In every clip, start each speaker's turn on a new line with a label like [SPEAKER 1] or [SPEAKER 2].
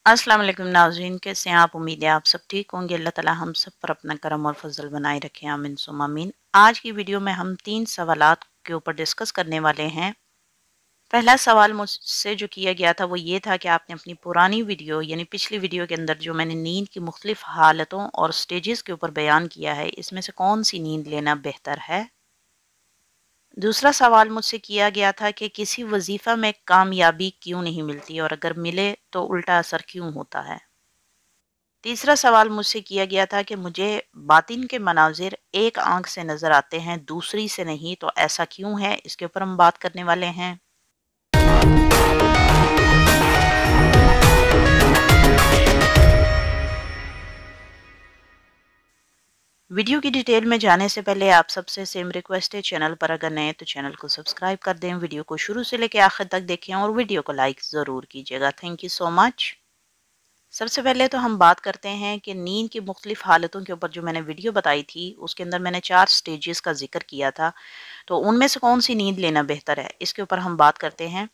[SPEAKER 1] अस्सलाम वालेकुम नाज़रीन, कैसे हैं आप? उम्मीद है आप सब ठीक होंगे। अल्लाह ताला हम सब पर अपना करम और फजल बनाए रखें, आमीन सुम्मा आमीन। आज की वीडियो में हम 3 सवालात के ऊपर डिस्कस करने वाले हैं। पहला सवाल मुझसे जो किया गया था वो ये था कि आपने अपनी पुरानी वीडियो यानी पिछली वीडियो के अंदर जो मैंने नींद की मुख्तलिफ हालतों और स्टेजेस के ऊपर बयान किया है, इसमें से कौन सी नींद लेना बेहतर है। दूसरा सवाल मुझसे किया गया था कि किसी वजीफ़ा में कामयाबी क्यों नहीं मिलती और अगर मिले तो उल्टा असर क्यों होता है। तीसरा सवाल मुझसे किया गया था कि मुझे बातिन के मनाजिर एक आंख से नज़र आते हैं, दूसरी से नहीं, तो ऐसा क्यों है? इसके ऊपर हम बात करने वाले हैं। वीडियो की डिटेल में जाने से पहले आप सबसे सेम रिक्वेस्ट है, चैनल पर अगर नए तो चैनल को सब्सक्राइब कर दें, वीडियो को शुरू से लेकर आखिर तक देखें और वीडियो को लाइक ज़रूर कीजिएगा। Thank you so much. सबसे पहले तो हम बात करते हैं कि नींद की मुख्तलिफ हालतों के ऊपर जो मैंने वीडियो बताई थी, उसके अंदर मैंने 4 स्टेजेस का जिक्र किया था। तो उनमें से कौन सी नींद लेना बेहतर है, इसके ऊपर हम बात करते हैं।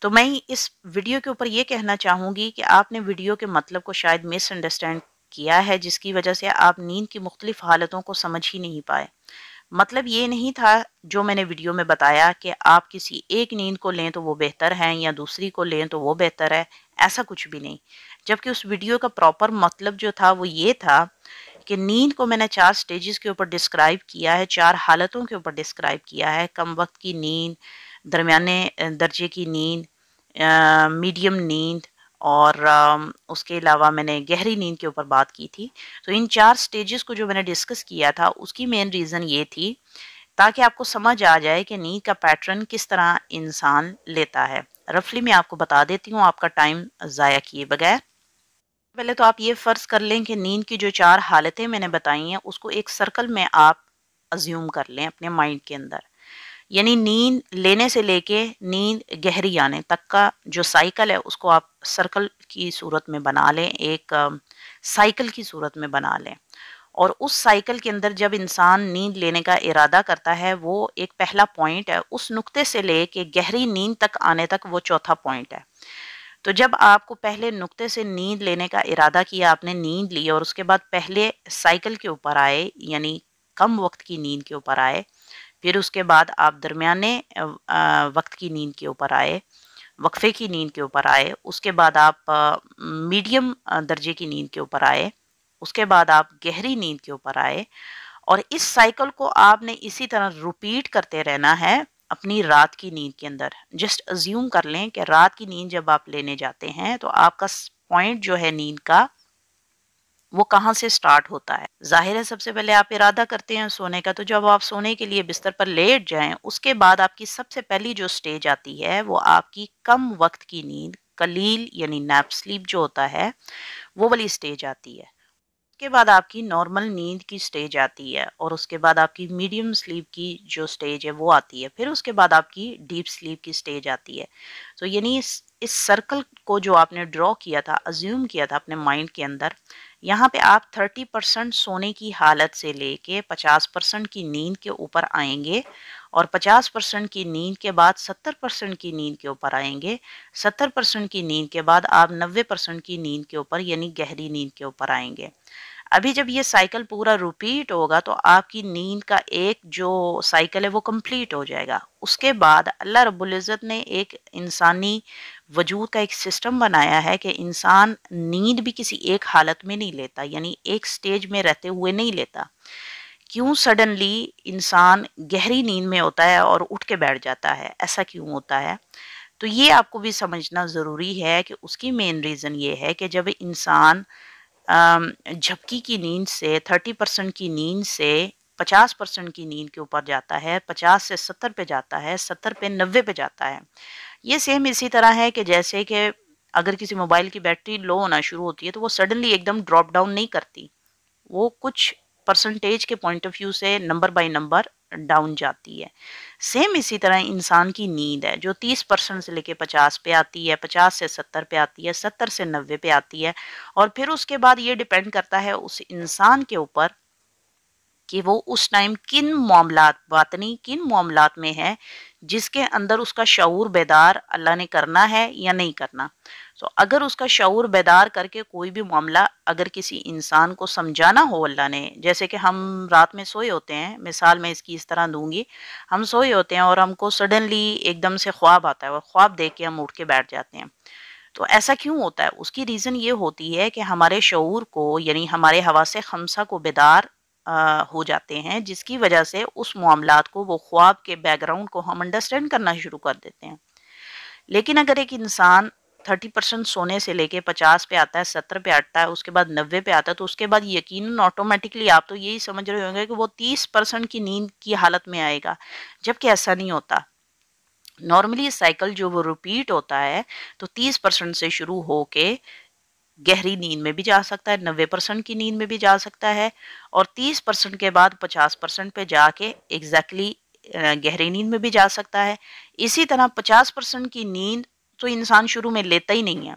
[SPEAKER 1] तो मैं इस वीडियो के ऊपर ये कहना चाहूँगी कि आपने वीडियो के मतलब को शायद मिसअंडरस्टैंड किया है, जिसकी वजह से आप नींद की मुख्तलिफ हालतों को समझ ही नहीं पाए। मतलब ये नहीं था जो मैंने वीडियो में बताया कि आप किसी एक नींद को लें तो वो बेहतर है या दूसरी को लें तो वो बेहतर है, ऐसा कुछ भी नहीं। जबकि उस वीडियो का प्रॉपर मतलब जो था वो ये था कि नींद को मैंने 4 स्टेजेस के ऊपर डिस्क्राइब किया है, 4 हालतों के ऊपर डिस्क्राइब किया है। कम वक्त की नींद, दरमियाने दर्जे की नींद, मीडियम नींद और उसके अलावा मैंने गहरी नींद के ऊपर बात की थी। तो इन 4 स्टेजेस को जो मैंने डिस्कस किया था, उसकी मेन रीज़न ये थी ताकि आपको समझ आ जाए कि नींद का पैटर्न किस तरह इंसान लेता है। रफली मैं आपको बता देती हूँ आपका टाइम ज़ाया किए बगैर। पहले तो आप ये फ़र्ज़ कर लें कि नींद की जो 4 हालतें मैंने बताई हैं, उसको एक सर्कल में आप अज़्यूम कर लें अपने माइंड के अंदर। यानी नींद लेने से लेके नींद गहरी आने तक का जो साइकिल है, उसको आप सर्कल की सूरत में बना लें, एक साइकिल की सूरत में बना लें। और उस साइकिल के अंदर जब इंसान नींद लेने का इरादा करता है, वो एक पहला पॉइंट है। उस नुक्ते से लेके गहरी नींद तक आने तक वो चौथा पॉइंट है। तो जब आपको पहले नुक्ते से नींद लेने का इरादा किया, आपने नींद ली और उसके बाद पहले साइकिल के ऊपर आए, यानी कम वक्त की नींद के ऊपर आए। फिर उसके बाद आप दरमियाने वक्त की नींद के ऊपर आए, वक्फे की नींद के ऊपर आए। उसके बाद आप मीडियम दर्जे की नींद के ऊपर आए। उसके बाद आप गहरी नींद के ऊपर आए और इस साइकिल को आपने इसी तरह रिपीट करते रहना है अपनी रात की नींद के अंदर। जस्ट अज्यूम कर लें कि रात की नींद जब आप लेने जाते हैं तो आपका पॉइंट जो है नींद का, वो कहाँ से स्टार्ट होता है। जाहिर है सबसे पहले आप इरादा करते हैं सोने का, तो जब आप सोने के लिए बिस्तर पर लेट जाएं, उसके बाद आपकी सबसे पहली जो स्टेज आती है वो आपकी कम वक्त की नींद, कलील यानी नैप स्लीप जो होता है, वो वाली स्टेज आती है। उसके बाद आपकी नॉर्मल नींद की स्टेज आती है और उसके बाद आपकी मीडियम स्लीप की जो स्टेज है वो आती है। फिर उसके बाद आपकी डीप स्लीप की स्टेज आती है। तो यानी इस सर्कल को जो आपने ड्रॉ किया था, अज्यूम किया था अपने माइंड के अंदर, यहाँ पे आप 30% सोने की हालत से लेके 50% की नींद के ऊपर आएंगे और 50% की नींद के बाद 70% की नींद के ऊपर आएंगे। 70% की नींद के बाद आप 90% की नींद के ऊपर यानी गहरी नींद के ऊपर आएंगे। अभी जब ये साइकिल पूरा रिपीट होगा तो आपकी नींद का एक जो साइकिल है वो कंप्लीट हो जाएगा। उसके बाद अल्लाह रब्बुल इज़्ज़त ने एक इंसानी वजूद का एक सिस्टम बनाया है कि इंसान नींद भी किसी एक हालत में नहीं लेता, यानी एक स्टेज में रहते हुए नहीं लेता। क्यों सडनली इंसान गहरी नींद में होता है और उठ के बैठ जाता है, ऐसा क्यों होता है? तो ये आपको भी समझना ज़रूरी है कि उसकी मेन रीज़न ये है कि जब इंसान झपकी की नींद से 30% की नींद से 50% की नींद के ऊपर जाता है, 50 से 70 पे जाता है, 70 पे 90 पे जाता है। ये सेम इसी तरह है कि जैसे कि अगर किसी मोबाइल की बैटरी लो होना शुरू होती है तो वो सडनली एकदम ड्रॉप डाउन नहीं करती, वो कुछ परसेंटेज के पॉइंट ऑफ व्यू से नंबर बाय नंबर डाउन जाती है। सेम इसी तरह इंसान की नींद है जो 30% से लेके 50 पे आती है, 50 से 70 पे आती है, 70 से 90 पे आती है और फिर उसके बाद ये डिपेंड करता है उस इंसान के ऊपर कि वो उस टाइम किन मामलात बातनी किन मामलात में है جس کے اندر اس کا شعور بیدار اللہ نے کرنا ہے یا نہیں کرنا. اگر اس کا شعور بیدار کر کے کوئی بھی معاملہ اگر کسی انسان کو سمجھانا ہو اللہ نے، جیسے کہ ہم رات میں سوئے ہوتے ہیں، مثال میں اس کی اس طرح دوں گی، ہم سوئے ہوتے ہیں اور ہم کو سڈنلی ایک دم سے خواب آتا ہے اور خواب دیکھ کے ہم اٹھ کے بیٹھ جاتے ہیں. تو ایسا کیوں ہوتا ہے؟ اس کی ریزن یہ ہوتی ہے کہ ہمارے شعور کو یعنی ہمارے حواس خمسہ کو بیدار ہو جاتے ہیں، جس کی وجہ سے اس معاملات کو، وہ خواب کے بیک گراؤنڈ کو ہم انڈرسٹینڈ کرنا شروع کر دیتے ہیں. لیکن اگر ایک انسان 30% سونے سے لے کے 50 پہ آتا ہے، 70 پہ آتا ہے، اس کے بعد 90 پہ آتا ہے، تو اس کے بعد یقیناً آٹومیٹکلی آپ تو یہی سمجھ رہے ہوں گے کہ وہ 30% کی نیند کی حالت میں آئے گا، جبکہ ایسا نہیں ہوتا. نارملی سائیکل جو وہ ریپیٹ ہوتا ہے تو 30% سے شروع ہو کے گہری نیند میں بھی جا سکتا ہے، 90% کی نیند میں بھی جا سکتا ہے، اور 30% کے بعد 50% پہ جا کے ایگزیکٹلی گہری نیند میں بھی جا سکتا ہے. اسی طرح 50% کی نیند تو انسان شروع میں لیتا ہی نہیں ہے.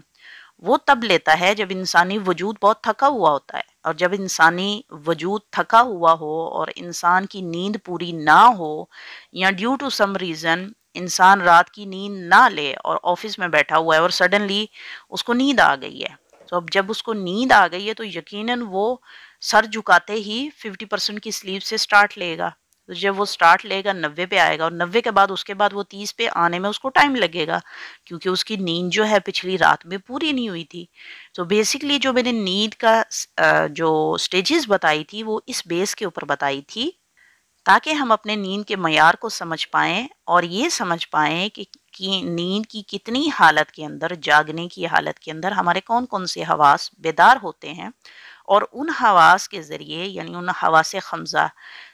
[SPEAKER 1] وہ تب لیتا ہے جب انسانی وجود بہت تھکا ہوا ہوتا ہے، اور جب انسانی وجود تھکا ہوا ہو اور انسان کی نیند پوری نہ ہو، یا ڈیو ٹو سم ریزن انسان رات کی نیند نہ لے اور آفس میں بیٹھا ہوا ہے اور سڈنلی اس کو نیند آ گئی ہے. تو اب جب اس کو نیند آ گئی ہے تو یقیناً وہ سر جھکاتے ہی 50% کی سلیپ سے سٹارٹ لے گا. تو جب وہ سٹارٹ لے گا 90 پہ آئے گا، اور 90 کے بعد اس کے بعد وہ 30 پہ آنے میں اس کو ٹائم لگے گا، کیونکہ اس کی نیند جو ہے پچھلی رات میں پوری نہیں ہوئی تھی. تو بیسکلی جو میں نے نیند کا جو سٹیجز بتائی تھی وہ اس بیس کے اوپر بتائی تھی، تاکہ ہم اپنے نیند کے معیار کو سمجھ پائیں اور یہ سمجھ پائیں کہ نیند کی کتنی حالت کے اندر، جاگنے کی حالت کے اندر ہمارے کون کون سے حواس بیدار ہوتے ہیں، اور ان حواس کے ذریعے یعنی ان حواس خمسہ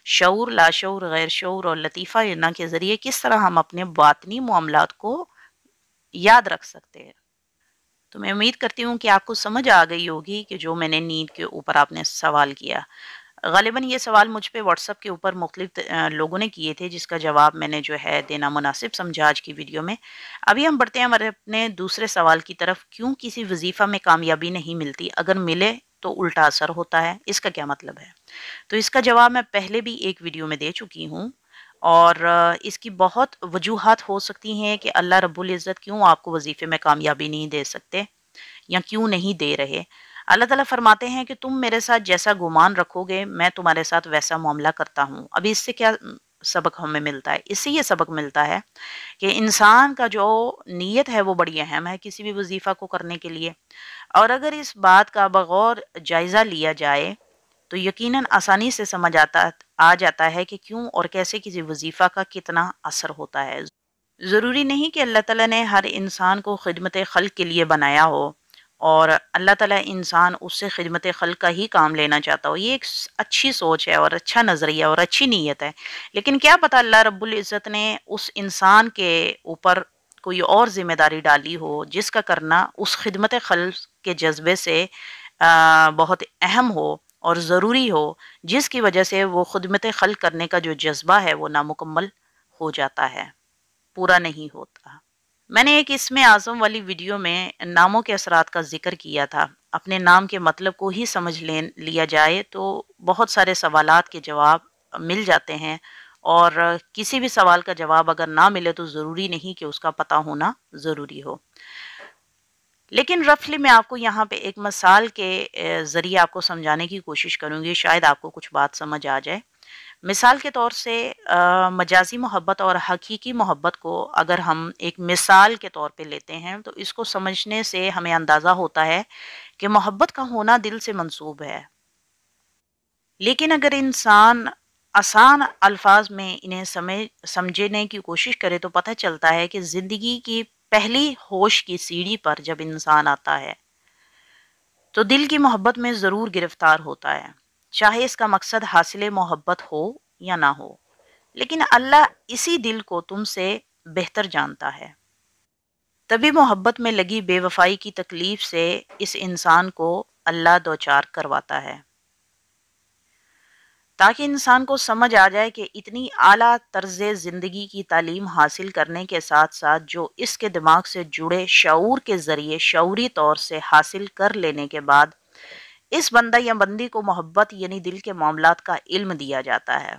[SPEAKER 1] شعور، لاشعور، غیر شعور اور لطیفہ ارنا کے ذریعے کس طرح ہم اپنے باطنی معاملات کو یاد رکھ سکتے ہیں. تو میں امید کرتی ہوں کہ آپ کو سمجھ آ گئی ہوگی کہ جو میں نے نیند کے اوپر آپ نے سوال کیا. غالباً یہ سوال مجھ پہ واٹس ایپ کے اوپر مختلف لوگوں نے کیے تھے، جس کا جواب میں نے جو ہے دینا مناسب سمجھا آج کی ویڈیو میں. ابھی ہم بڑھتے ہیں ہمارے اپنے دوسرے سوال کی طرف. کیوں کسی وظیفہ میں کامیابی نہیں ملتی؟ اگر ملے تو الٹا اثر ہوتا ہے، اس کا کیا مطلب ہے؟ تو اس کا جواب میں پہلے بھی ایک ویڈیو میں دے چکی ہوں، اور اس کی بہت وجوہات ہو سکتی ہیں کہ اللہ رب العزت کیوں آپ کو وظیفے میں کامیابی نہیں دے سکتے یا کیوں نہیں دے رہے. اللہ تعالیٰ فرماتے ہیں کہ تم میرے ساتھ جیسا گمان رکھو گے میں تمہارے ساتھ ویسا معاملہ کرتا ہوں. ابھی اس سے کیا سبق ہمیں ملتا ہے؟ اس سے یہ سبق ملتا ہے کہ انسان کا جو نیت ہے وہ بڑی اہم ہے کسی بھی وظیفہ کو کرنے کے لیے، اور اگر اس بات کا بغور جائزہ لیا جائے تو یقیناً آسانی سے سمجھ آ جاتا ہے کہ کیوں اور کیسے کسی وظیفہ کا کتنا اثر ہوتا ہے. ضروری نہیں کہ اللہ تعالیٰ نے ہر انسان کو خدمت خلق کے لیے بنایا ہو اور اللہ تعالیٰ انسان اس سے خدمت خلق کا ہی کام لینا چاہتا ہو. یہ ایک اچھی سوچ ہے اور اچھا نظریہ اور اچھی نیت ہے، لیکن کیا پتہ اللہ رب العزت نے اس انسان کے اوپر کوئی اور ذمہ داری ڈالی ہو جس کا کرنا اس خدمت خلق کے جذبے سے بہت اہم ہو اور ضروری ہو، جس کی وجہ سے وہ خدمت خلق کرنے کا جو جذبہ ہے وہ نامکمل ہو جاتا ہے، پورا نہیں ہوتا. میں نے ایک اسم اعظم والی ویڈیو میں ناموں کے اثرات کا ذکر کیا تھا. اپنے نام کے مطلب کو ہی سمجھ لیا جائے تو بہت سارے سوالات کے جواب مل جاتے ہیں، اور کسی بھی سوال کا جواب اگر نہ ملے تو ضروری نہیں کہ اس کا پتہ ہونا ضروری ہو. لیکن رفلی میں آپ کو یہاں پہ ایک مثال کے ذریعے آپ کو سمجھانے کی کوشش کروں گی، شاید آپ کو کچھ بات سمجھ آ جائے. مثال کے طور سے مجازی محبت اور حقیقی محبت کو اگر ہم ایک مثال کے طور پہ لیتے ہیں تو اس کو سمجھنے سے ہمیں اندازہ ہوتا ہے کہ محبت کا ہونا دل سے منسوب ہے. لیکن اگر انسان آسان الفاظ میں انہیں سمجھنے کی کوشش کرے تو پتہ چلتا ہے کہ زندگی کی پہلی ہوش کی سیڑھی پر جب انسان آتا ہے تو دل کی محبت میں ضرور گرفتار ہوتا ہے، چاہے اس کا مقصد حاصل محبت ہو یا نہ ہو. لیکن اللہ اسی دل کو تم سے بہتر جانتا ہے، تبھی محبت میں لگی بے وفائی کی تکلیف سے اس انسان کو اللہ دوچار کرواتا ہے، تاکہ انسان کو سمجھ آ جائے کہ اتنی اعلیٰ طرز زندگی کی تعلیم حاصل کرنے کے ساتھ ساتھ جو اس کے دماغ سے جڑے شعور کے ذریعے شعوری طور سے حاصل کر لینے کے بعد اس بندہ یا بندی کو محبت یعنی دل کے معاملات کا علم دیا جاتا ہے،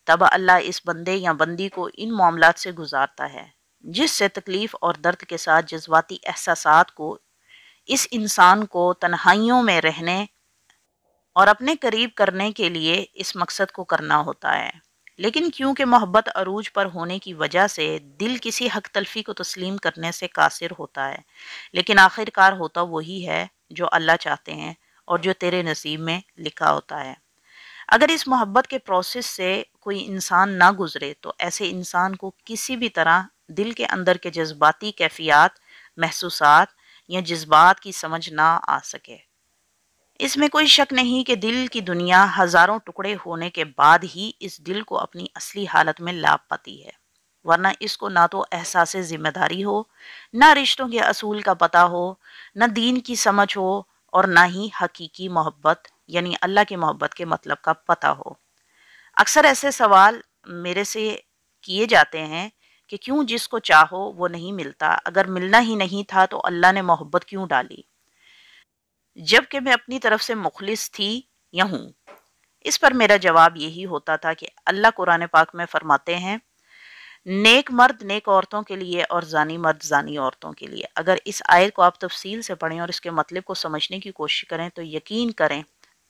[SPEAKER 1] तब अल्लाह इस बंदे या बंदी को इन मामलात से गुजारता है जिससे तकलीफ और दर्द के साथ जज्बाती एहसासात को इस इंसान को तन्हाइयों में रहने और अपने करीब करने के लिए इस मकसद को करना होता है। लेकिन क्योंकि मोहब्बत अरूज पर होने की वजह से दिल किसी हक तलफी को तस्लीम करने से कासिर होता है, लेकिन आखिरकार होता वही है जो अल्लाह चाहते हैं और जो तेरे नसीब में लिखा होता है। अगर इस मोहब्बत के प्रोसेस से कोई इंसान ना गुजरे तो ऐसे इंसान को किसी भी तरह दिल के अंदर के जज्बाती कैफियत, महसूसात या जज्बात की समझ ना आ सके। इसमें कोई शक नहीं कि दिल की दुनिया हजारों टुकड़े होने के बाद ही इस दिल को अपनी असली हालत में ला पाती है, वरना इसको ना तो एहसास जिम्मेदारी हो, ना रिश्तों के असूल का पता हो, न दीन की समझ हो और ना ही हकीकी मोहब्बत यानी अल्लाह की मोहब्बत के मतलब का पता हो। अक्सर ऐसे सवाल मेरे से किए जाते हैं कि क्यों जिसको चाहो वो नहीं मिलता, अगर मिलना ही नहीं था तो अल्लाह ने मोहब्बत क्यों डाली, जबकि मैं अपनी तरफ से मुखलिस थी या हूँ। इस पर मेरा जवाब यही होता था कि अल्लाह कुरान पाक में फरमाते हैं, नेक मर्द नेक औरतों के लिए और जानी मर्द जानी औरतों के लिए। अगर इस आयत को आप तफसील से पढ़ें और इसके मतलब को समझने की कोशिश करें तो यकीन करें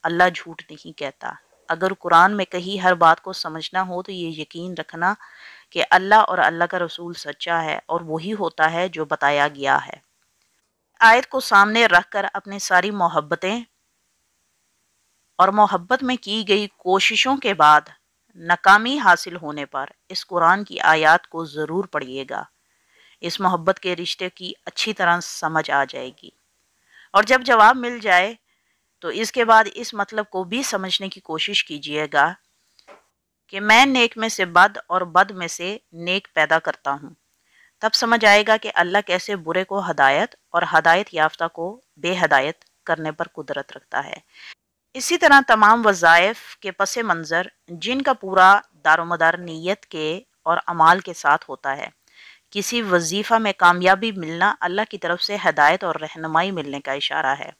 [SPEAKER 1] अल्लाह झूठ नहीं कहता। अगर कुरान में कहीं हर बात को समझना हो तो ये यकीन रखना कि अल्लाह और अल्लाह का रसूल सच्चा है और वही होता है जो बताया गया है। आयत को सामने रखकर अपनी सारी मोहब्बतें और मोहब्बत में की गई कोशिशों के बाद नाकामी हासिल होने पर इस कुरान की आयत को ज़रूर पढ़िएगा। इस मोहब्बत के रिश्ते की अच्छी तरह समझ आ जाएगी और जब जवाब मिल जाए तो इसके बाद इस मतलब को भी समझने की कोशिश कीजिएगा कि मैं नेक में से बद और बद में से नेक पैदा करता हूँ। तब समझ आएगा कि अल्लाह कैसे बुरे को हदायत और हदायत याफ्ता को बेहदायत करने पर कुदरत रखता है। इसी तरह तमाम वज़ाइफ के पस मंज़र जिनका पूरा दारोमदार नीयत के और अमाल के साथ होता है, किसी वजीफ़ा में कामयाबी मिलना अल्लाह की तरफ से हदायत और रहनुमाई मिलने का इशारा है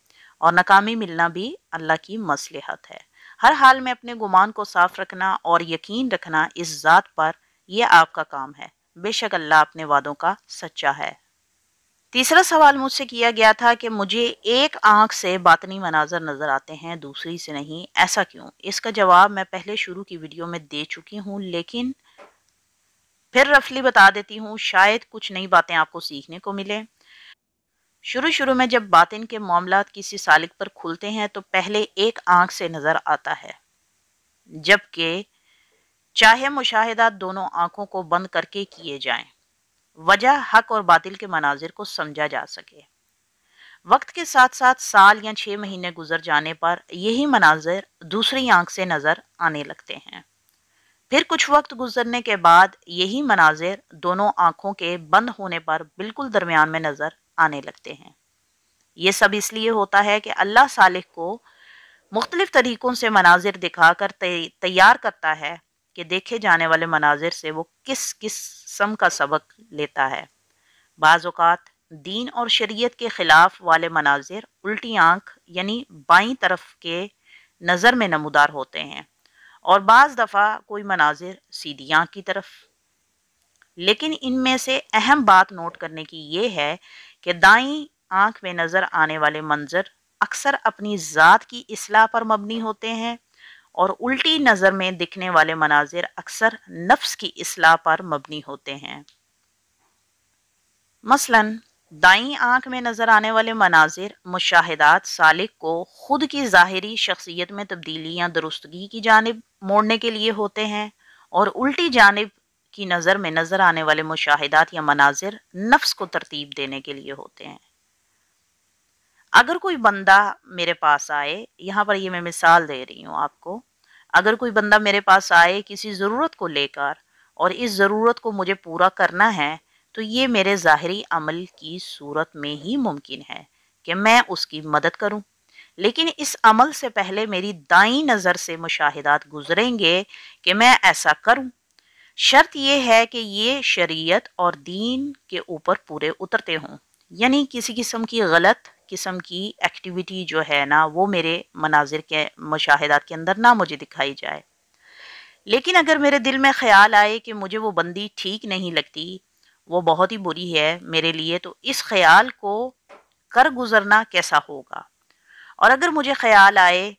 [SPEAKER 1] और नाकामी मिलना भी अल्लाह की मसलहत है। हर हाल में अपने गुमान को साफ रखना और यकीन रखना इस ज़ात पर यह आपका काम है। बेशक अल्लाह अपने वादों का सच्चा है। तीसरा सवाल मुझसे किया गया था कि मुझे एक आंख से बातनी मनाजर नजर आते हैं, दूसरी से नहीं, ऐसा क्यों? इसका जवाब मैं पहले शुरू की वीडियो में दे चुकी हूँ, लेकिन फिर रफली बता देती हूँ, शायद कुछ नई बातें आपको सीखने को मिले। शुरू शुरू में जब बातिन के मामलात किसी सालिक पर खुलते हैं तो पहले एक आंख से नजर आता है, जबकि चाहे मुशाहिदात दोनों आंखों को बंद करके किए जाएं, वजह हक और बातिल के मनाजिर को समझा जा सके। वक्त के साथ साथ साल या 6 महीने गुजर जाने पर यही मनाजिर दूसरी आंख से नजर आने लगते हैं। फिर कुछ वक्त गुजरने के बाद यही मनाजिर दोनों आंखों के बंद होने पर बिल्कुल दरमियान में नजर आने लगते हैं। ये सब इसलिए होता है कि अल्लाह सालिक को मुख्तलिफ तरीकों से मनाजिर दिखाकर तैयार करता है कि देखे जाने वाले मनाजिर से वो किस किस्म का सबक लेता है। बाज़ औक़ात दीन और शरीयत के ख़िलाफ़ वाले मनाजिर उल्टी आँख यानी बाईं तरफ के नज़र में नमूदार होते हैं और बाज़ दफ़ा कोई मनाजिर सीधी आँख की तरफ। लेकिन इनमें से अहम बात नोट करने की ये है कि दाईं आँख में नज़र आने वाले मंजर अक्सर अपनी ज़ात की इस्लाह पर मबनी होते हैं और उल्टी नज़र में दिखने वाले मनाजिर अक्सर नफ्स की इस्लाह पर मबनी होते हैं। मसलन दाईं आँख में नज़र आने वाले मनाजिर मुशाहिदात सालिक को खुद की ज़ाहिरी शख्सियत में तब्दीली या दुरुस्तगी की जानिब मोड़ने के लिए होते हैं और उल्टी जानिब की नज़र में नज़र आने वाले मुशाहिदात या मनाजिर नफ्स को तरतीब देने के लिए होते हैं। अगर कोई बंदा मेरे पास आए, यहाँ पर ये मैं मिसाल दे रही हूँ आपको, अगर कोई बंदा मेरे पास आए किसी ज़रूरत को लेकर और इस ज़रूरत को मुझे पूरा करना है, तो ये मेरे ज़ाहिरी अमल की सूरत में ही मुमकिन है कि मैं उसकी मदद करूं। लेकिन इस अमल से पहले मेरी दाईं नज़र से मुशाहिदात गुजरेंगे कि मैं ऐसा करूं। शर्त यह है कि ये शरीयत और दीन के ऊपर पूरे उतरते हों, यानी किसी किस्म की गलत किस्म की एक्टिविटी जो है ना वो मेरे मनाजिर के मुशाहिदात के अंदर ना मुझे दिखाई जाए। لیکن اگر میرے دل میں خیال آئے کہ مجھے وہ بندی ٹھیک نہیں لگتی، وہ بہت ہی بری ہے میرے لیے، تو اس خیال کو کر گزرنا کیسا ہوگا؟ اور اگر مجھے خیال آئے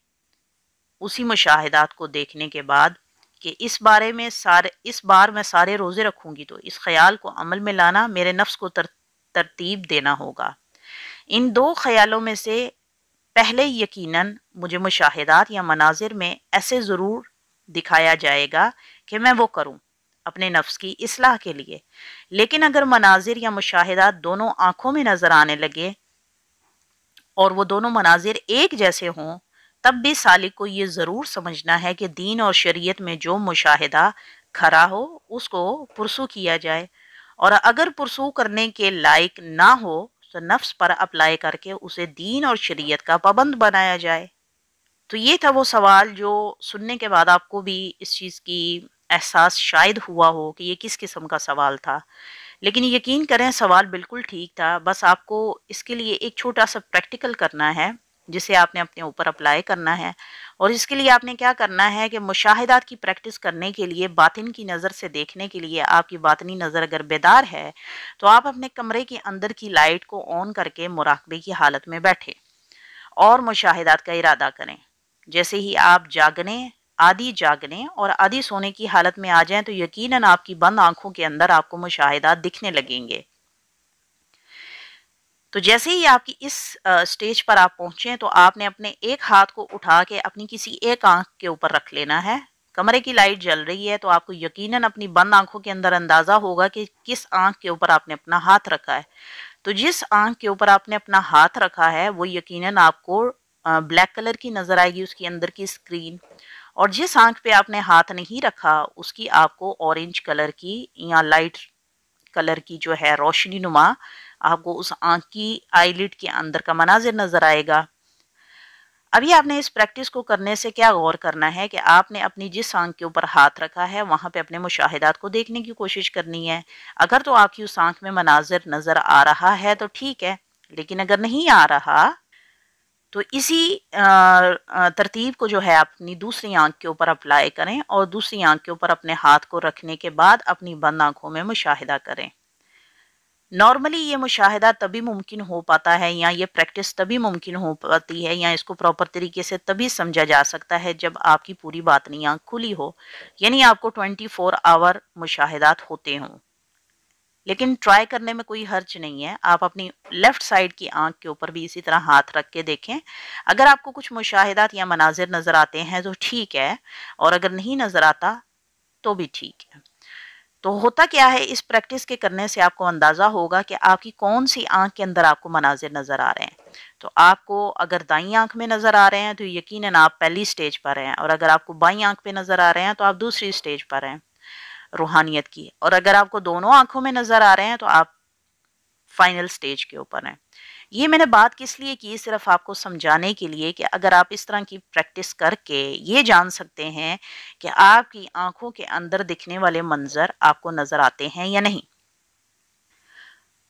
[SPEAKER 1] اسی مشاہدات کو دیکھنے کے بعد کہ اس بار میں سارے روزے رکھوں گی، تو اس خیال کو عمل میں لانا میرے نفس کو ترتیب دینا ہوگا۔ ان دو خیالوں میں سے پہلے یقیناً مجھے مشاہدات یا مناظر میں ایسے ضرور دکھایا جائے گا کہ میں وہ کروں اپنے نفس کی اصلاح کے لیے۔ لیکن اگر مناظر یا مشاہدات دونوں آنکھوں میں نظر آنے لگے اور وہ دونوں مناظر ایک جیسے ہوں، تب بھی سالک کو یہ ضرور سمجھنا ہے کہ دین اور شریعت میں جو مشاہدہ کھرا ہو اس کو پرسو کیا جائے، اور اگر پرسو کرنے کے لائق نہ ہو تو نفس پر اپلائی کر کے اسے دین اور شریعت کا پابند بنایا جائے۔ تو یہ تھا وہ سوال جو سننے کے بعد آپ کو بھی اس چیز کی احساس شاید ہوا ہو کہ یہ کس قسم کا سوال تھا، لیکن یقین کریں سوال بالکل ٹھیک تھا۔ بس آپ کو اس کے لیے ایک چھوٹا سا پریکٹیکل کرنا ہے جسے آپ نے اپنے اوپر اپلائی کرنا ہے، اور اس کے لیے آپ نے کیا کرنا ہے کہ مشاہدات کی پریکٹس کرنے کے لیے باطن کی نظر سے دیکھنے کے لیے آپ کی باطنی نظر اگر بیدار ہے تو آپ اپنے کمرے کے اندر کی لائٹ کو آن کر کے مراقبے کی حالت میں بیٹھے اور مشاہدات کا ارادہ کریں۔ جیسے ہی آپ آدھی جاگنے اور آدھی سونے کی حالت میں آ جائیں تو یقیناً آپ کی بند آنکھوں کے اندر آپ کو مشاہدات دکھنے لگیں گے۔ تو جیسے ہی آپ کی اس سٹیج پر آپ پہنچیں تو آپ نے اپنے ایک ہاتھ کو اٹھا کے اپنی کسی ایک آنکھ کے اوپر رکھ لینا ہے۔ کمرے کی لائٹ جل رہی ہے تو آپ کو یقیناً اپنی بند آنکھوں کے اندر اندازہ ہوگا کہ کس آنکھ کے اوپر آپ نے اپنا ہاتھ رکھا ہے۔ تو جس آنکھ کے اوپر آپ نے اپنا ہاتھ رکھا ہے وہ یقیناً آپ کو بلیک کلر کی نظر آئے گی اس کے اندر کی اسکرین، اور جس آنکھ پہ آپ نے ہاتھ نہیں رکھا اس کی آپ کو اورنج کلر کی یا لائٹ کلر کی جو ہے روشنی نما آپ کو اس آنکھ کی آئی لڈ کے اندر کا مناظر نظر آئے گا۔ ابھی آپ نے اس پریکٹس کو کرنے سے کیا غور کرنا ہے کہ آپ نے اپنی جس آنکھ کے اوپر ہاتھ رکھا ہے وہاں پہ اپنے مشاہدات کو دیکھنے کی کوشش کرنی ہے۔ اگر تو آپ کی اس آنکھ میں مناظر نظر آ رہا ہے تو ٹھیک ہے، لیکن اگر نہیں آ رہا تو اسی ترتیب کو جو ہے اپنی دوسری آنکھ کے اوپر اپلائی کریں اور دوسری آنکھ کے اوپر اپنے ہاتھ کو رکھنے کے بعد اپنی بند آنکھوں میں مشاہدہ کریں۔ نارملی یہ مشاہدہ تبھی ممکن ہو پاتا ہے یا یہ پریکٹس تبھی ممکن ہو پاتی ہے یا اس کو پراپر طریقے سے تبھی سمجھا جا سکتا ہے جب آپ کی پوری باطنی آنکھ کھلی ہو، یعنی آپ کو 24 آور مشاہدات ہوتے ہوں۔ لیکن ٹرائی کرنے میں کوئی حرج نہیں ہے، آپ اپنی لیفٹ سائڈ کی آنکھ کے اوپر بھی اسی طرح ہاتھ رکھ کے دیکھیں۔ اگر آپ کو کچھ مشاہدات یا مناظر نظر آتے ہیں تو ٹھیک ہے، اور اگر نہیں نظر آتا تو بھی ٹھیک ہے۔ تو ہوتا کیا ہے اس پریکٹس کے کرنے سے آپ کو اندازہ ہوگا کہ آپ کی کون سی آنکھ کے اندر آپ کو مناظر نظر آ رہے ہیں۔ تو آپ کو اگر دائیں آنکھ میں نظر آ رہے ہیں تو یقیناً آپ پہلی سٹیج پر ہیں، اور اگر آپ کو بائیں آنکھ پہ نظر آ رہے ہیں تو آپ دوسری سٹیج پر ہیں روحانیت کی، اور اگر آپ کو دونوں آنکھوں میں نظر آ رہے ہیں تو آپ فائنل سٹیج کے اوپر ہیں۔ یہ میں نے بات کس لیے کی، صرف آپ کو سمجھانے کے لیے کہ اگر آپ اس طرح کی پریکٹس کر کے یہ جان سکتے ہیں کہ آپ کی آنکھوں کے اندر دکھنے والے منظر آپ کو نظر آتے ہیں یا نہیں،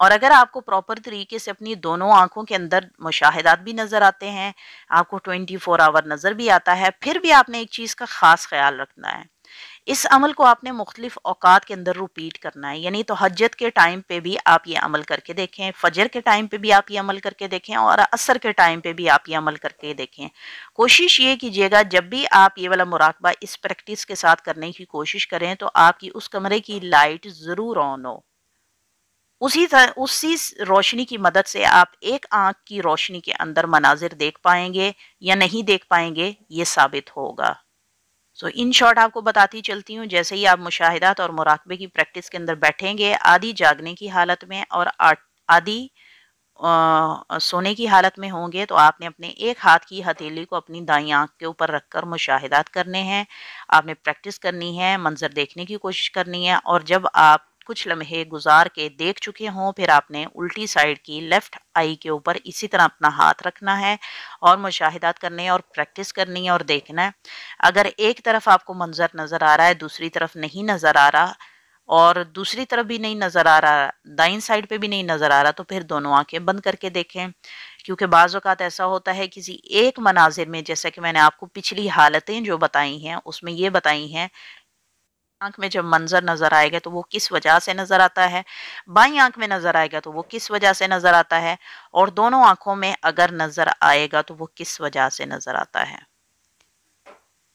[SPEAKER 1] اور اگر آپ کو پراپر طریقے سے اپنی دونوں آنکھوں کے اندر مشاہدات بھی نظر آتے ہیں، آپ کو 24 آور نظر بھی آتا ہے، پھر بھی آپ نے ایک چیز کا خاص خیال رکھنا ہے۔ اس عمل کو آپ نے مختلف اوقات کے اندر ریپیٹ کرنا ہے، یعنی تہجد کے ٹائم پہ بھی آپ یہ عمل کر کے دیکھیں، فجر کے ٹائم پہ بھی آپ یہ عمل کر کے دیکھیں، اور عصر کے ٹائم پہ بھی آپ یہ عمل کر کے دیکھیں۔ کوشش یہ کیجیے گا جب بھی آپ یہ والا مراقبہ اس پریکٹس کے ساتھ کرنے کی کوشش کریں تو آپ کی اس کمرے کی لائٹ ضرور آن ہو۔ اسی روشنی کی مدد سے آپ ایک آنکھ کی روشنی کے اندر مناظر دیکھ پائیں گے یا نہیں دیکھ پائیں گے، یہ ثابت ہوگا۔ ان شارٹ آپ کو بتاتی چلتی ہوں، جیسے ہی آپ مشاہدات اور مراقبے کی پریکٹس کے اندر بیٹھیں گے آدھی جاگنے کی حالت میں اور آدھی سونے کی حالت میں ہوں گے، تو آپ نے اپنے ایک ہاتھ کی ہتھیلی کو اپنی دائیں آنکھ کے اوپر رکھ کر مشاہدات کرنے ہیں، آپ نے پریکٹس کرنی ہے، منظر دیکھنے کی کوشش کرنی ہے، اور جب آپ کچھ لمحے گزار کے دیکھ چکے ہوں پھر آپ نے الٹی سائڈ کی لیفٹ آئی کے اوپر اسی طرح اپنا ہاتھ رکھنا ہے اور مشاہدات کرنے ہیں اور پریکٹس کرنی ہے اور دیکھنا ہے۔ اگر ایک طرف آپ کو منظر نظر آ رہا ہے دوسری طرف نہیں نظر آ رہا، اور دوسری طرف بھی نہیں نظر آ رہا، دائیں سائڈ پہ بھی نہیں نظر آ رہا، تو پھر دونوں آنکھیں بند کر کے دیکھیں، کیونکہ بعض اوقات ایسا ہوتا ہے کسی ایک مناظر میں، جیسا کہ میں نے آپ کو پچھلی حالتیں جو بتائی ہیں اس میں یہ بتائی ہیں आंख में जब मंजर नजर आएगा तो वो किस वजह से नजर आता है, बाईं आंख में नजर आएगा तो वो किस वजह से नजर आता है, और दोनों आंखों में अगर नजर आएगा तो वो किस वजह से नजर आता है।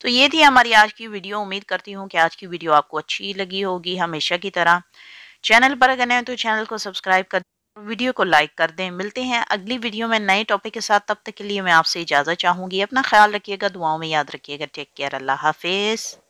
[SPEAKER 1] तो ये थी हमारी आज की वीडियो। उम्मीद करती हूँ कि आज की वीडियो आपको अच्छी लगी होगी। हमेशा की तरह चैनल पर अगर नए हैं तो चैनल को सब्सक्राइब कर, वीडियो को लाइक कर दें। मिलते हैं अगली वीडियो में नए टॉपिक के साथ। तब तक के लिए मैं आपसे इजाज़त चाहूँगी। अपना ख्याल रखिएगा, दुआओं में याद रखिएगा। टेक केयर, अल्लाह हाफिज़।